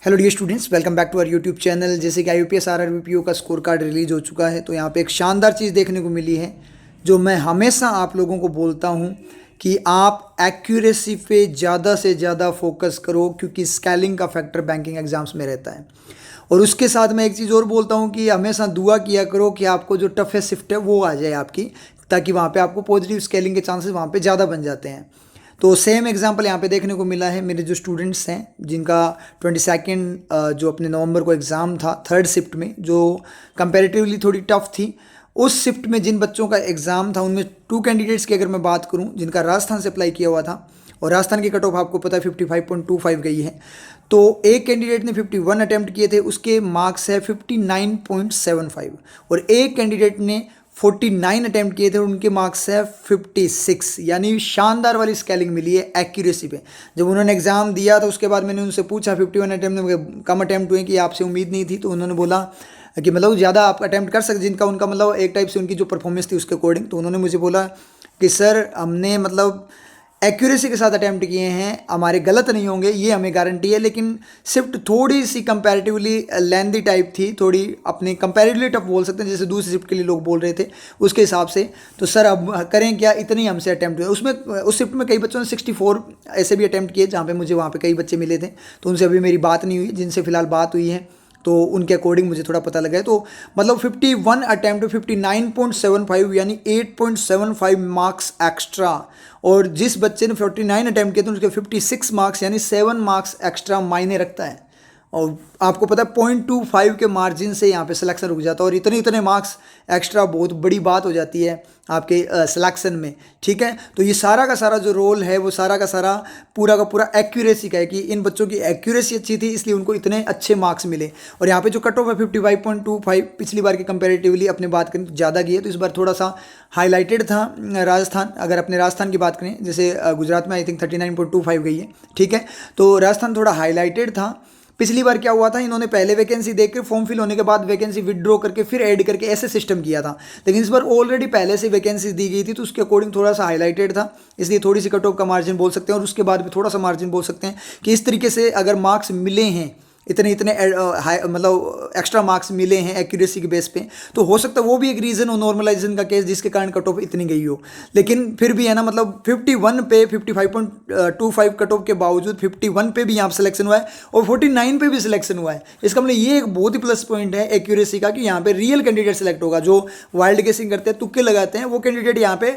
Hello dear students, welcome back to our YouTube channel. जैसे कि IUPS RRB PO का score card release हो चुका है, तो यहाँ पे एक शानदार चीज़ देखने को मिली है जो मैं हमेशा आप लोगों को बोलता हूँ कि आप एक्यूरेसी पे ज़्यादा से ज़्यादा फोकस करो, क्योंकि स्केलिंग का फैक्टर बैंकिंग एग्जाम्स में रहता है। और उसके साथ मैं एक चीज़ और बोलता हूँ कि हमेशा दुआ किया करो कि आपको जो टफेस्ट शिफ्ट है वो आ जाए आपकी, ताकि वहाँ पे आपको पॉजिटिव स्केलिंग के चांसेस वहाँ पे ज़्यादा बन जाते हैं। तो सेम एग्जांपल यहाँ पे देखने को मिला है। मेरे जो स्टूडेंट्स हैं जिनका 22 जो अपने नवंबर को एग्ज़ाम था थर्ड शिफ्ट में, जो कंपैरेटिवली थोड़ी टफ थी, उस शिफ्ट में जिन बच्चों का एग्ज़ाम था उनमें 2 कैंडिडेट्स की अगर मैं बात करूं जिनका राजस्थान से अप्लाई किया हुआ था, और राजस्थान की कट ऑफ आपको पता है 55.25 गई है। तो एक कैंडिडेट ने 51 अटैम्प्ट किए थे, उसके मार्क्स है 59.75, और एक कैंडिडेट ने 49 अटैम्प्ट किए थे, उनके मार्क्स है 56। यानी शानदार वाली स्केलिंग मिली है एक्यूरेसी पे। जब उन्होंने एग्जाम दिया तो उसके बाद मैंने उनसे पूछा 51 अटैम्प्ट में कम अटैम्प्ट हुए कि आपसे उम्मीद नहीं थी, तो उन्होंने बोला कि मतलब ज़्यादा आप अटैम्प्ट कर सकते, जिनका उनका मतलब एक टाइप से उनकी जो परफॉर्मेंस थी उसके अकॉर्डिंग। तो उन्होंने मुझे बोला कि सर हमने मतलब एक्यूरेसी के साथ अटैम्प्ट किए हैं, हमारे गलत नहीं होंगे ये हमें गारंटी है, लेकिन शिफ्ट थोड़ी सी कंपैरेटिवली लेंदी टाइप थी, थोड़ी अपने कंपैरेटिवली टफ बोल सकते हैं, जैसे दूसरी शिफ्ट के लिए लोग बोल रहे थे उसके हिसाब से। तो सर अब करें क्या, इतने ही हमसे अटैम्प्ट हुए। उसमें उस शिफ्ट में कई बच्चों ने 64 ऐसे भी अटैम्प्ट किए, जहाँ पे मुझे वहाँ पे कई बच्चे मिले थे, तो उनसे अभी मेरी बात नहीं हुई। जिनसे फिलहाल बात हुई है तो उनके अकॉर्डिंग मुझे थोड़ा पता लगा है। तो मतलब 51 अटैम्प्ट 59.75 यानी 8.75 मार्क्स एक्स्ट्रा, और जिस बच्चे ने 49 अटैम्प्ट किए थे उसके 56 मार्क्स यानी 7 मार्क्स एक्स्ट्रा मायने रखता है। और आपको पता है 0.25 के मार्जिन से यहाँ पे सिलेक्शन रुक जाता है, और इतने इतने मार्क्स एक्स्ट्रा बहुत बड़ी बात हो जाती है आपके सिलेक्शन में। ठीक है, तो ये सारा का सारा जो रोल है वो सारा का सारा पूरा का पूरा एक्यूरेसी का है, कि इन बच्चों की एक्यूरेसी अच्छी थी इसलिए उनको इतने अच्छे मार्क्स मिले। और यहाँ पे जो कट ऑफ है 55.25 पिछली बार के कंपेरेटिवली अपने बात करें तो ज़्यादा की है, तो इस बार थोड़ा सा हाईलाइटेड था राजस्थान। अगर अपने राजस्थान की बात करें, जैसे गुजरात में आई थिंक 39.25 गई है। ठीक है, तो राजस्थान थोड़ा हाईलाइटेड था। पिछली बार क्या हुआ था, इन्होंने पहले वैकेंसी देकर फॉर्म फिल होने के बाद वैकेंसी विड्रॉ करके फिर ऐड करके ऐसे सिस्टम किया था, लेकिन इस बार ऑलरेडी पहले से वैकेंसी दी गई थी, तो उसके अकॉर्डिंग थोड़ा सा हाईलाइटेड था, इसलिए थोड़ी सी कट ऑफ का मार्जिन बोल सकते हैं, और उसके बाद भी थोड़ा सा मार्जिन बोल सकते हैं कि इस तरीके से अगर मार्क्स मिले हैं, इतने इतने मतलब एक्स्ट्रा मार्क्स मिले हैं एक्यूरेसी के बेस पे, तो हो सकता है वो भी एक रीज़न हो नॉर्मलाइजेशन का केस, जिसके कारण कट ऑफ इतनी गई हो। लेकिन फिर भी है ना, मतलब 51 पे 55.25 कट ऑफ के बावजूद 51 पे भी यहाँ पर सिलेक्शन हुआ है, और 49 पे भी सिलेक्शन हुआ है। इसका मतलब ये एक बहुत ही प्लस पॉइंट है एक्यूरेसी का, कि यहाँ पे रियल कैंडिडेट सेलेक्ट होगा। जो वाइल्ड गेसिंग करते हैं, तुक्के लगाते हैं, वो कैंडिडेट यहाँ पे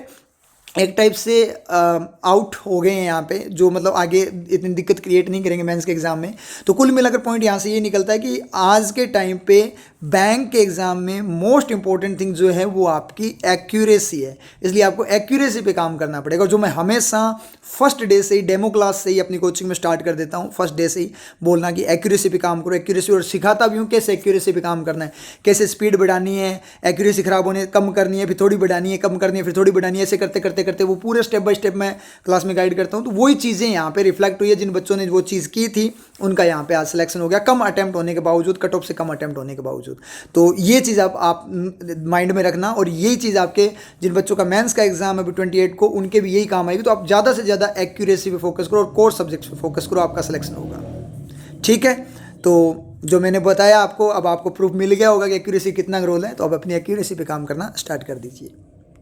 एक टाइप से आउट हो गए हैं यहाँ पे, जो मतलब आगे इतनी दिक्कत क्रिएट नहीं करेंगे मेंस के एग्ज़ाम में। तो कुल मिलाकर पॉइंट यहाँ से ये निकलता है कि आज के टाइम पे बैंक के एग्ज़ाम में मोस्ट इंपॉर्टेंट थिंग जो है वो आपकी एक्यूरेसी है, इसलिए आपको एक्यूरेसी पे काम करना पड़ेगा। जो मैं हमेशा फर्स्ट डे से ही डेमो क्लास से ही अपनी कोचिंग में स्टार्ट कर देता हूँ, फर्स्ट डे से ही बोलना कि एक्यूरेसी पे काम करो, एक्यूरेसी, और सिखाता भी हूँ कैसे एक्यूरेसी पे काम करना है, कैसे स्पीड बढ़ानी है, एक्यूरेसी खराब होने कम करनी है, फिर थोड़ी बढ़ानी है, कम करनी है, फिर थोड़ी बढ़ानी है, ऐसे करते करते करते वो पूरे स्टेप बाय स्टेप मैं क्लास में गाइड करता हूँ। तो वही चीज़ें यहाँ पे रिफ्लेक्ट हुई है, जिन बच्चों ने वो चीज़ की थी उनका यहाँ पे आज सिलेक्शन हो गया, कम अटैम्प्ट होने के बावजूद, कट ऑफ से कम अटैम्प्ट होने के बावजूद। तो ये चीज़ आप माइंड में रखना, और यही चीज़ आपके जिन बच्चों का मेंस का एग्जाम है अभी 28 को, उनके भी यही काम आएगी। तो आप ज़्यादा से ज़्यादा एक्यूरेसी पे फोकस करो और कोर सब्जेक्ट्स पे फोकस करो, आपका सिलेक्शन होगा। ठीक है, तो जो मैंने बताया आपको, अब आपको प्रूफ मिल गया होगा कि एक्यूरेसी कितना रोल है, तो अब अपनी एक्यूरेसी पे काम करना स्टार्ट कर दीजिए।